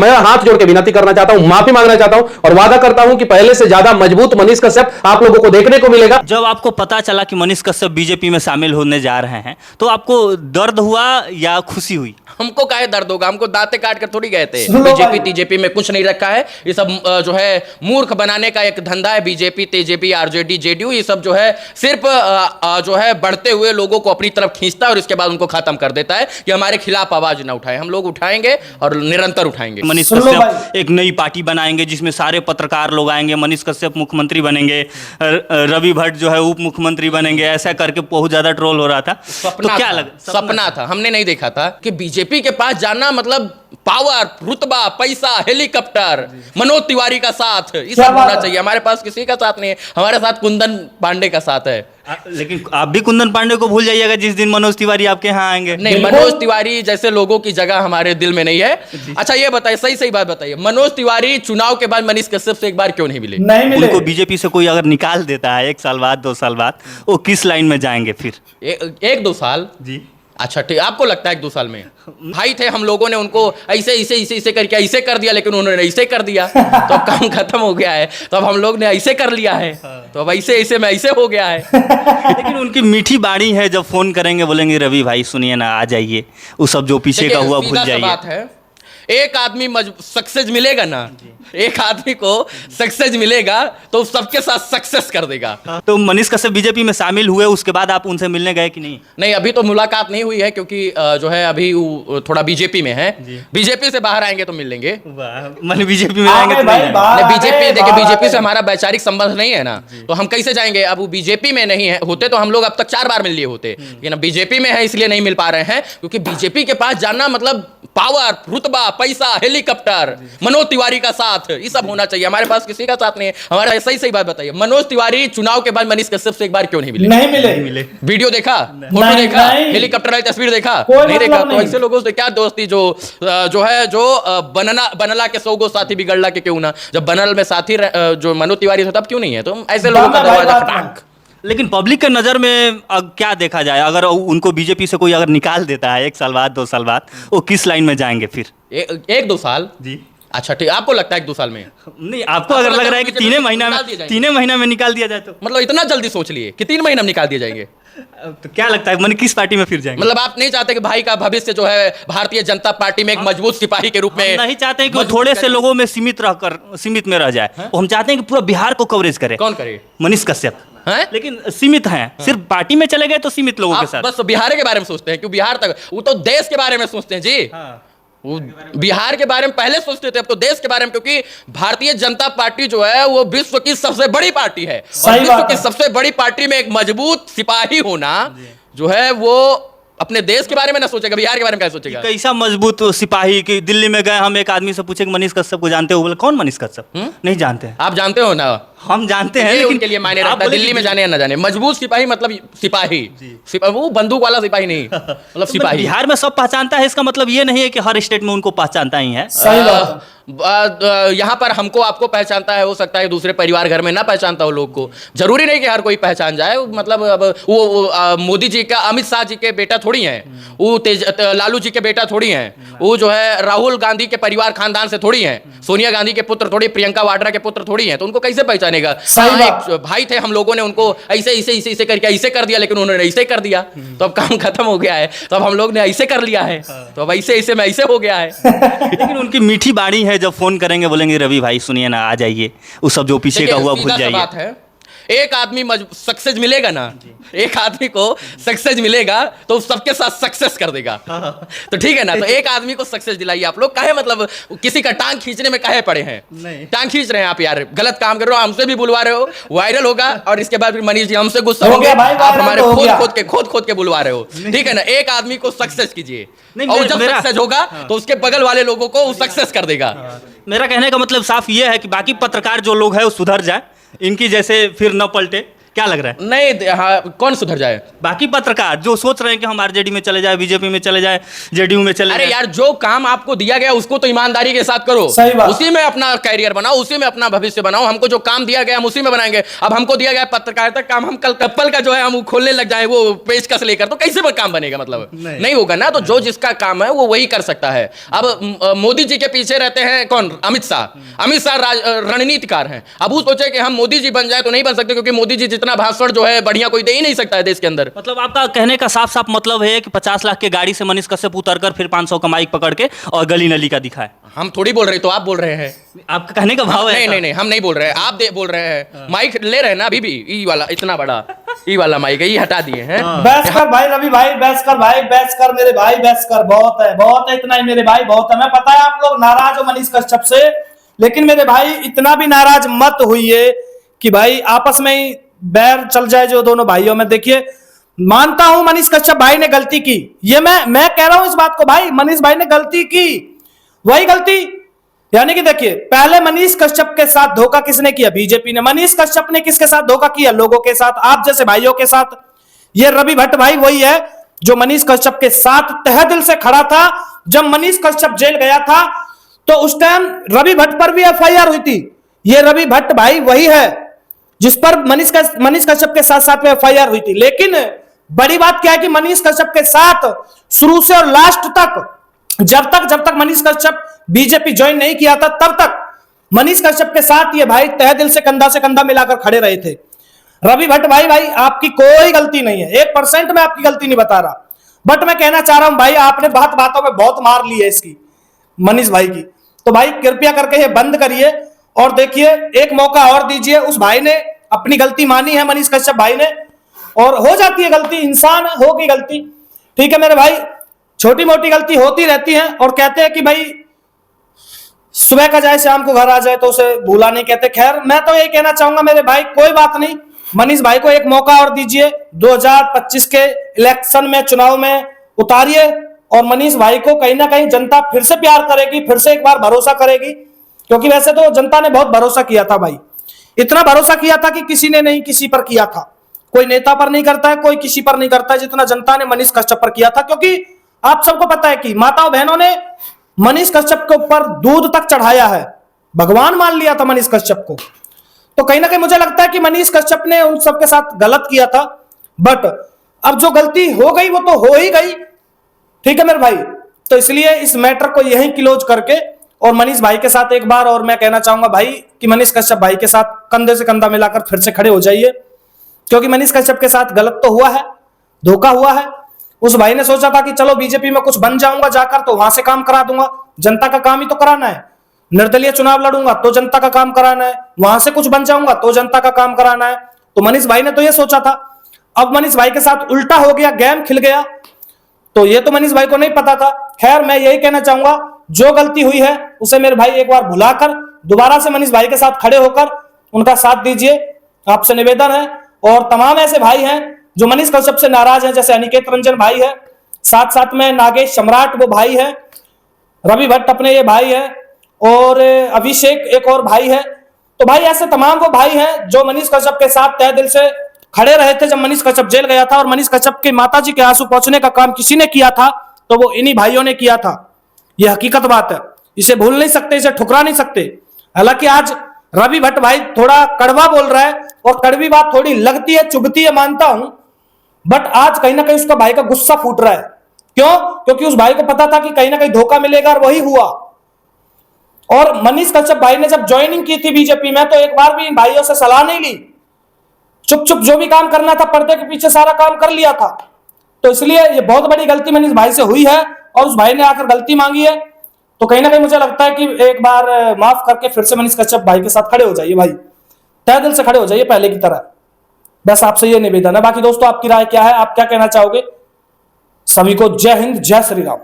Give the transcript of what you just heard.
मैं हाथ जोड़ के विनती करना चाहता हूं, माफी मांगना चाहता हूं और वादा करता हूं कि पहले से ज्यादा मजबूत मनीष कश्यप आप लोगों को देखने को मिलेगा। जब आपको पता चला कि मनीष कश्यप बीजेपी में शामिल होने जा रहे हैं तो आपको दर्द हुआ या खुशी हुई? हमको काहे दर्द होगा, हमको दांते काट कर थोड़ी गए थे। बीजेपी टीजेपी में कुछ नहीं रखा है, ये सब जो है मूर्ख बनाने का एक धंधा है। बीजेपी तेजेपी आरजेडी जेडीयू ये सब जो है सिर्फ जो है बढ़ते हुए लोगों को अपनी तरफ खींचता है और इसके बाद उनको खत्म कर देता है कि हमारे खिलाफ आवाज ना उठाए। हम लोग उठाएंगे और निरंतर उठाएंगे। मनीष कश्यप एक नई पार्टी बनाएंगे जिसमें सारे पत्रकार लोग आएंगे, मनीष कश्यप मुख्यमंत्री बनेंगे, रवि भट्ट जो है उप मुख्यमंत्री बनेंगे, ऐसा करके बहुत ज्यादा ट्रोल हो रहा था। तो क्या लगा? सपना था, हमने नहीं देखा था कि बीजेपी के पास जाना मतलब पावर, रुतबा, पैसा, हेलीकॉप्टर, मनोज तिवारी का साथ, ये सब होना चाहिए। हमारे पास किसी का साथ नहीं है, हमारे साथ कुंदन पांडे का साथ है। लेकिन आप भी कुंदन पांडे को भूल जाइएगा जिस दिन मनोज तिवारी आपके यहाँ आएंगे। नहीं, मनोज तिवारी जैसे लोगों की जगह हमारे दिल में नहीं है। अच्छा ये बताइए, सही सही बात बताइए, मनोज तिवारी चुनाव के बाद मनीष कश्यप से एक बार क्यों नहीं मिले? नहीं मिले। उनको बीजेपी से कोई अगर निकाल देता है 1 साल बाद 2 साल बाद, वो किस लाइन में जाएंगे फिर? 1-2 साल जी। अच्छा ठीक, आपको लगता है 1-2 साल में? भाई थे हम लोगों ने उनको ऐसे करके ऐसे कर दिया, लेकिन उन्होंने ऐसे कर दिया तो अब काम खत्म हो गया है। तो अब हम लोग ने ऐसे कर लिया है तो अब ऐसे में ऐसे हो गया है। लेकिन उनकी मीठी बाणी है, जब फोन करेंगे बोलेंगे रवि भाई सुनिए ना, आ जाइए, वो सब जो पीछे का हुआ भूल जाइए। बात है, एक आदमी सक्सेस मिलेगा ना, एक आदमी को सक्सेस मिलेगा तो सबके साथ सक्सेस कर देगा। तो मनीष कश्यप बीजेपी में शामिल हुए, उसके बाद आप उनसे मिलने गए कि नहीं? नहीं, अभी तो मुलाकात नहीं हुई है क्योंकि जो है अभी वो थोड़ा बीजेपी में है। बीजेपी से बाहर आएंगे तो मिल लेंगे। मैंने बीजेपी में आएंगे तो बीजेपी देखिए, बीजेपी से हमारा वैचारिक संबंध नहीं है ना, तो हम कैसे जाएंगे? अब वो बीजेपी में नहीं है, होते तो हम लोग अब तक 4 बार मिल लिए होते, लेकिन अब बीजेपी में है इसलिए नहीं मिल पा रहे हैं। क्योंकि बीजेपी के पास जाना मतलब पावर, रुतबा, पैसा, हेलीकॉप्टर, मनोज तिवारी का साथ, ये सब होना चाहिए। हमारे पास किसी का साथ नहीं है। हमारा सही बात बताइए, मनोज तिवारी चुनाव के बाद मनीष कश्यप से एक बार क्यों नहीं मिले? नहीं मिले। वीडियो देखा, फोटो देखा, हेलीकॉप्टर वाली तस्वीर देखा? नहीं देखा। तो ऐसे लोगों से क्या दोस्ती जो बनला के 100 गो साथी बिगड़ला के क्यों ना? जब बनल में साथी जो मनोज तिवारी था तब क्यों नहीं है? तो ऐसे लोगों का दरवाजा खटखट। लेकिन पब्लिक के नज़र में क्या देखा जाए, अगर उनको बीजेपी से कोई अगर निकाल देता है 1 साल बाद 2 साल बाद, वो किस लाइन में जाएंगे फिर? 1-2 साल जी। अच्छा ठीक, आपको लगता है 1-2 साल में? नहीं, आपको अगर लग रहा है कि 3 महीना में निकाल दिया जाए तो? मतलब इतना जल्दी सोच लिए कि 3 महीना में निकाल दिए जाएंगे? तो क्या लगता है मैंने किस पार्टी में फिर जाएंगे? मतलब आप नहीं चाहते कि भाई का भविष्य जो है भारतीय जनता पार्टी में एक मजबूत सिपाही के रूप में? नहीं चाहते हैं कि वो थोड़े से लोगों में सीमित में रह जाए। हम चाहते हैं कि पूरा बिहार को कवरेज करे। कौन करे? मनीष कश्यप हैं? लेकिन सीमित हैं, सिर्फ पार्टी में चले गए तो सीमित लोगों के साथ। बस बिहार के बारे में सोचते हैं, क्यों बिहार तक? वो तो देश के बारे में सोचते हैं जी। वो बिहार के बारे में पहले सोचते थे, अब तो देश के बारे में। क्योंकि भारतीय जनता पार्टी जो है वो विश्व की सबसे बड़ी पार्टी है, और विश्व की सबसे बड़ी पार्टी में एक मजबूत सिपाही होना जो है वो अपने देश के बारे में ना सोचेगा, बिहार के बारे में क्या सोचेगा? कैसा मजबूत सिपाही कि दिल्ली में गए, हम एक आदमी से पूछे कि मनीष कश्यप को जानते हो? बोले कौन मनीष कश्यप? नहीं जानते हैं। आप जानते हो ना? हम जानते हैं, लेकिन उनके लिए मायने रखता है दिल्ली में जाने या ना जाने। मजबूत सिपाही मतलब सिपाही, वो बंदूक वाला सिपाही नहीं, मतलब सिपाही। बिहार में सब पहचानता है, इसका मतलब ये नहीं है कि हर स्टेट में उनको पहचानता ही है। यहाँ पर हमको आपको पहचानता है, हो सकता है दूसरे परिवार घर में ना पहचानता हो लोग को। जरूरी नहीं कि हर कोई पहचान जाए। मतलब अब वो मोदी जी का, अमित शाह जी के बेटा थोड़ी हैं, वो लालू जी के बेटा थोड़ी हैं, वो जो है राहुल गांधी के परिवार खानदान से थोड़ी हैं, सोनिया गांधी के पुत्र थोड़ी, प्रियंका वाड्रा के पुत्र थोड़ी हैं, तो उनको कैसे पहचानेगा? एक भाई थे हम लोगों ने उनको ऐसे करके ऐसे कर दिया, लेकिन उन्होंने ऐसे कर दिया तो अब काम खत्म हो गया है। तो अब हम लोग ने ऐसे कर लिया है तो अब ऐसे में ऐसे हो गया है। लेकिन उनकी मीठी बाणी है, जब फोन करेंगे बोलेंगे रवि भाई सुनिए ना, आ जाइए, वो सब जो पीछे का हुआ भूल जाइए। एक आदमी सक्सेस मिलेगा ना, एक आदमी को सक्सेस मिलेगा तो सबके साथ सक्सेस कर देगा। तो ठीक है ना? तो एक आदमी को सक्सेस दिलाइए आप लोग। काहे मतलब किसी का टांग खींचने में काहे पड़े हैं? नहीं, टांग खींच रहे हैं आप यार, गलत काम कर रहे हो, हमसे भी बुलवा रहे हो, वायरल होगा और इसके बाद फिर मनीष जी हमसे गुस्सा होंगे, आप हमारे खोद के बुलवा रहे हो। ठीक है ना? एक आदमी को सक्सेस कीजिए, और जब सक्सेस होगा तो उसके बगल वाले लोगों को सक्सेस कर देगा। मेरा कहने का मतलब साफ ये है कि बाकी पत्रकार जो लोग हैं वो सुधर जाए, इनकी जैसे फिर न पलटे, क्या लग रहा है? नहीं, हाँ, कौन सुधर जाए? बाकी पत्रकार जो सोच रहे हैं कि हम आरजेडी में चले जाए, बीजेपी में चले जाए, जेडीयू में चले अरे जाए। यार, जो काम आपको दिया गया उसको तो ईमानदारी के साथ करो, सही बात। उसी में अपना कैरियर बनाओ, उसी में अपना भविष्य बनाओ। हमको जो काम दिया गया हम उसी में बनाएंगे। अब हमको दिया गया पत्रकारिता काम, हम कल कप्पल का जो है हम खोलने लग जाए वो पेचकस लेकर, तो कैसे काम बनेगा? मतलब नहीं होगा ना। तो जो जिसका काम है वो वही कर सकता है। अब मोदी जी के पीछे रहते हैं कौन? अमित शाह रणनीतिकार हैं। अब वो सोचे कि हम मोदी जी बन जाए तो नहीं बन सकते, क्योंकि मोदी जी जितना भाषण जो है बढ़िया कोई दे ही नहीं सकता है देश के अंदर। मतलब आपका कहने का साफ साफ मतलब है कि 50 लाख के गाड़ी से मनीष कश्यप उतरकर फिर 500 का माइक पकड़ के और गली नली का दिखाए। हम थोड़ी बोल रहे, तो आप बोल रहे हैं। आपका कहने का भाव है? नहीं, हम नहीं बोल रहे हैं, आप बोल रहे हैं। माइक ले रहे हैं ना अभी भी, ई वाला इतना बड़ा ई वाला माइक है, ये हटा दिए हैं। बहस कर भाई रवि भाई, बहस कर भाई, बहस कर मेरे भाई, बहस कर। बहुत है, इतना ही मेरे भाई बहुत है। मैं पता है आप लोग नाराज हो मनीष कश्यप से, लेकिन मेरे भाई इतना भी नाराज मत हुई कि भाई आपस में ही बैर चल जाए जो दोनों भाइयों में। देखिए, मानता हूं मनीष कश्यप भाई ने गलती की, ये मैं कह रहा हूं इस बात को भाई, मनीष भाई ने गलती की, वही गलती यानी कि देखिए, पहले मनीष कश्यप के साथ धोखा किसने किया? बीजेपी ने। मनीष कश्यप ने किसके साथ धोखा किया? लोगों के साथ, आप जैसे भाइयों के साथ। ये रवि भट्ट भाई वही है जो मनीष कश्यप के साथ तहे दिल से खड़ा था। जब मनीष कश्यप जेल गया था तो उस टाइम रवि भट्ट पर भी एफआईआर हुई थी। ये रवि भट्ट भाई वही है जिस पर मनीष कश्यप के साथ साथ में एफआईआर हुई थी। लेकिन बड़ी बात क्या है कि मनीष कश्यप के साथ शुरू से और लास्ट तक, जब तक मनीष कश्यप बीजेपी ज्वाइन नहीं किया था, तब तक मनीष कश्यप के साथ ये भाई तहे दिल से कंधा मिलाकर खड़े रहे थे। रवि भट्ट भाई आपकी कोई गलती नहीं है, 1% में आपकी गलती नहीं बता रहा, बट मैं कहना चाह रहा हूं भाई, आपने बातों में बहुत मार ली है इसकी मनीष भाई की। तो भाई कृपया करके ये बंद करिए और देखिए, एक मौका और दीजिए। उस भाई ने अपनी गलती मानी है, मनीष कश्यप भाई ने, और हो जाती है गलती, इंसान होगी गलती, ठीक है मेरे भाई, छोटी मोटी गलती होती रहती है। और कहते हैं कि भाई सुबह का जाए शाम को घर आ जाए तो उसे भूला नहीं कहते। खैर, मैं तो यही कहना चाहूंगा मेरे भाई, कोई बात नहीं, मनीष भाई को एक मौका और दीजिए। 2025 के इलेक्शन में, चुनाव में उतारिए, और मनीष भाई को कहीं ना कहीं जनता फिर से प्यार करेगी, फिर से एक बार भरोसा करेगी। क्योंकि वैसे तो जनता ने बहुत भरोसा किया था भाई, इतना भरोसा किया था कि किसी ने नहीं किसी पर किया था। कोई नेता पर नहीं करता है, कोई किसी पर नहीं करता है, जितना जनता ने मनीष कश्यप पर किया था। क्योंकि आप सबको पता है कि माताओं बहनों ने मनीष कश्यप के ऊपर दूध तक चढ़ाया है, भगवान मान लिया था मनीष कश्यप को। तो कहीं ना कहीं मुझे लगता है कि मनीष कश्यप ने उन सबके साथ गलत किया था, बट अब जो गलती हो गई वो तो हो ही गई, ठीक है मेरे भाई। तो इसलिए इस मैटर को यहीं क्लोज करके, और मनीष भाई के साथ एक बार और मैं कहना चाहूंगा भाई कि मनीष कश्यप भाई के साथ कंधे से कंधा मिलाकर फिर से खड़े हो जाइए। क्योंकि मनीष कश्यप के साथ गलत तो हुआ है, धोखा हुआ है। उस भाई ने सोचा था कि चलो बीजेपी में कुछ बन जाऊंगा जाकर, तो वहां से काम करा दूंगा, जनता का काम ही तो कराना है। निर्दलीय चुनाव लड़ूंगा तो जनता का काम कराना है, वहां से कुछ बन जाऊंगा तो जनता का काम कराना है। तो मनीष भाई ने तो ये सोचा था। अब मनीष भाई के साथ उल्टा हो गया, गेम खिल गया, तो ये तो मनीष भाई को नहीं पता था। खैर, मैं यही कहना चाहूंगा, जो गलती हुई है उसे मेरे भाई एक बार भुलाकर दोबारा से मनीष भाई के साथ खड़े होकर उनका साथ दीजिए, आपसे निवेदन है। और तमाम ऐसे भाई हैं जो मनीष कश्यप से नाराज हैं, जैसे अनिकेत रंजन भाई है, साथ साथ में नागेश सम्राट वो भाई है, रवि भट्ट अपने ये भाई है, और अभिषेक एक और भाई है। तो भाई ऐसे तमाम वो भाई हैं जो मनीष कश्यप के साथ तहे दिल से खड़े रहे थे जब मनीष कश्यप जेल गया था। और मनीष कश्यप के माताजी के आंसू पहुंचने का काम किसी ने किया था तो वो इन्हीं भाइयों ने किया था। यह हकीकत बात है, इसे भूल नहीं सकते, इसे ठुकरा नहीं सकते। हालांकि आज रवि भट्ट भाई थोड़ा कड़वा बोल रहा है, और कड़वी बात थोड़ी लगती है, चुभती है, मानता हूं, बट आज कहीं ना कहीं उसका भाई का गुस्सा फूट रहा है। क्यों? क्योंकि उस भाई को पता था कि कहीं ना कहीं धोखा मिलेगा, और वही हुआ। और मनीष कश्यप भाई ने जब ज्वाइनिंग की थी बीजेपी में, तो एक बार भी इन भाइयों से सलाह नहीं ली, चुप जो भी काम करना था पर्दे के पीछे सारा काम कर लिया था। तो इसलिए ये बहुत बड़ी गलती मनीष भाई से हुई है, और उस भाई ने आकर गलती मांगी है। तो कहीं ना कहीं मुझे लगता है कि एक बार माफ करके फिर से मनीष कश्यप भाई के साथ खड़े हो जाइए भाई, तहे दिल से खड़े हो जाइए पहले की तरह। बस आपसे ये निवेदन है। बाकी दोस्तों, आपकी राय क्या है? आप क्या कहना चाहोगे? सभी को जय हिंद, जय श्री राम।